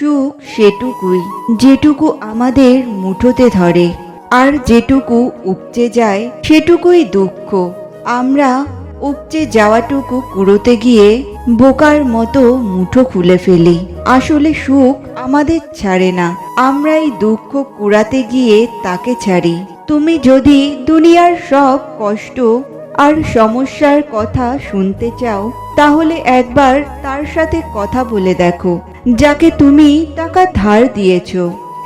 সুখ সেটুকুই যেটুকু আমাদের মুঠোতে ধরে, আর যেটুকু উপচে যায় সেটুকুই দুঃখ। আমরা উপচে যাওয়াটুকু কুড়োতে গিয়ে বোকার মতো মুঠো খুলে ফেলি। আসলে সুখ আমাদের ছাড়ে না, আমরাই দুঃখ কুড়াতে গিয়ে তাকে ছাড়ি। তুমি যদি দুনিয়ার সব কষ্ট আর সমস্যার কথা শুনতে চাও, তাহলে একবার তার সাথে কথা বলে দেখো যাকে তুমি টাকা ধার দিয়েছো।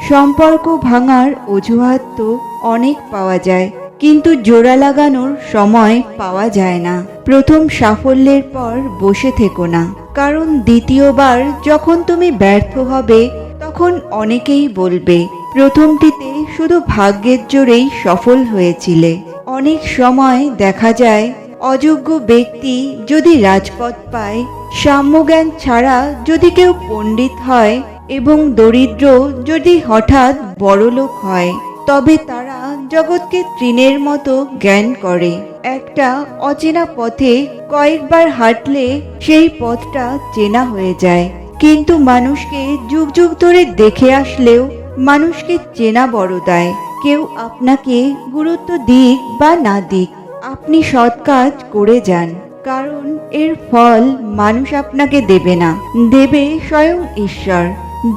সম্পর্ক ভাঙার অজুহাত তো অনেক পাওয়া যায়, কিন্তু জোড়া লাগানোর সময় পাওয়া যায় না। প্রথম সাফল্যের পর বসে থেকো না, কারণ দ্বিতীয়বার যখন তুমি ব্যর্থ হবে তখন অনেকেই বলবে প্রথমটিতে শুধু ভাগ্যের জোরেই সফল হয়েছিলে। অনেক সময় দেখা যায় অযোগ্য ব্যক্তি যদি রাজপদ পায়, সাম্যজ্ঞান ছাড়া যদি কেউ পণ্ডিত হয় এবং দরিদ্র যদি হঠাৎ বড়লোক হয়, তবে তারা জগৎকে তৃণের মতো জ্ঞান করে। একটা অচেনা পথে কয়েকবার হাঁটলে সেই পথটা চেনা হয়ে যায়, কিন্তু মানুষকে যুগ যুগ ধরে দেখে আসলেও মানুষকে চেনা বড় দায়। কেউ আপনাকে গুরুত্ব দিক বা না দিক, আপনি সৎ কাজ করে যান, কারণ এর ফল মানুষ আপনাকে দেবে না, দেবে স্বয়ং ঈশ্বর।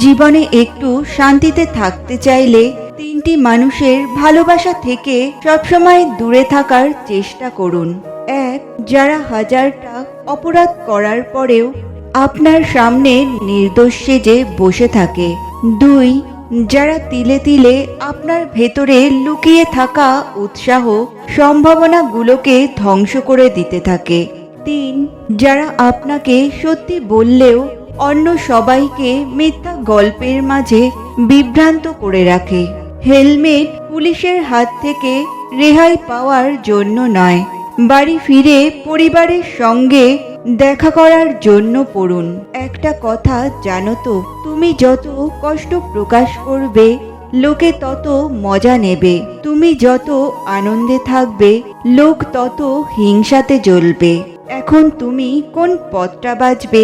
জীবনে একটু শান্তিতে থাকতে চাইলে তিনটি মানুষের ভালোবাসা থেকে সবসময় দূরে থাকার চেষ্টা করুন। এক, যারা হাজারটা অপরাধ করার পরেও আপনার সামনে নির্দোষ সেজে বসে থাকে। দুই, যারা তিলে তিলে আপনার ভেতরে লুকিয়ে থাকা উৎসাহ সম্ভাবনাগুলোকে ধ্বংস করে দিতে থাকে। তিন, যারা আপনাকে সত্যি বললেও অন্য সবাইকে মিথ্যা গল্পের মাঝে বিভ্রান্ত করে রাখে। হেলমেট পুলিশের হাত থেকে রেহাই পাওয়ার জন্য নয়, বাড়ি ফিরে পরিবারের সঙ্গে দেখা করার জন্য পড়ুন। একটা কথা জানো তো, তুমি যত কষ্ট প্রকাশ করবে লোকে তত মজা নেবে, তুমি যত আনন্দে থাকবে লোক তত হিংসাতে জ্বলবে। এখন তুমি কোন পথটা বাছবে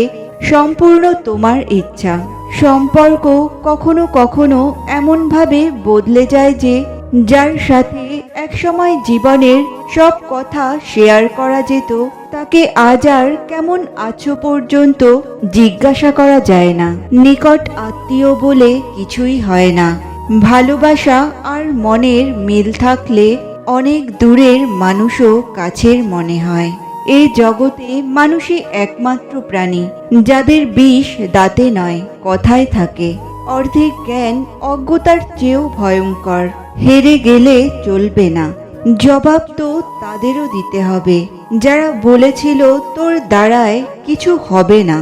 সম্পূর্ণ তোমার ইচ্ছা। সম্পর্ক কখনো কখনো এমনভাবে বদলে যায় যে যার সাথে একসময় জীবনের সব কথা শেয়ার করা যেত, তাকে আজ আর কেমন আছো পর্যন্ত জিজ্ঞাসা করা যায় না। নিকট আত্মীয় বলে কিছুই হয় না। ভালোবাসা আর মনের মিল থাকলে অনেক দূরের মানুষও কাছের মনে হয়। এই জগতে মানুষই একমাত্র প্রাণী যাদের বিষ দাঁতে নয় কথায় থাকে। অর্ধেক জ্ঞান অজ্ঞতার চেয়েও ভয়ঙ্কর। হেরে গেলে চলবে না, জবাব তো তাদেরও দিতে হবে যারা বলেছিল তোর দ্বারায় কিছু হবে না।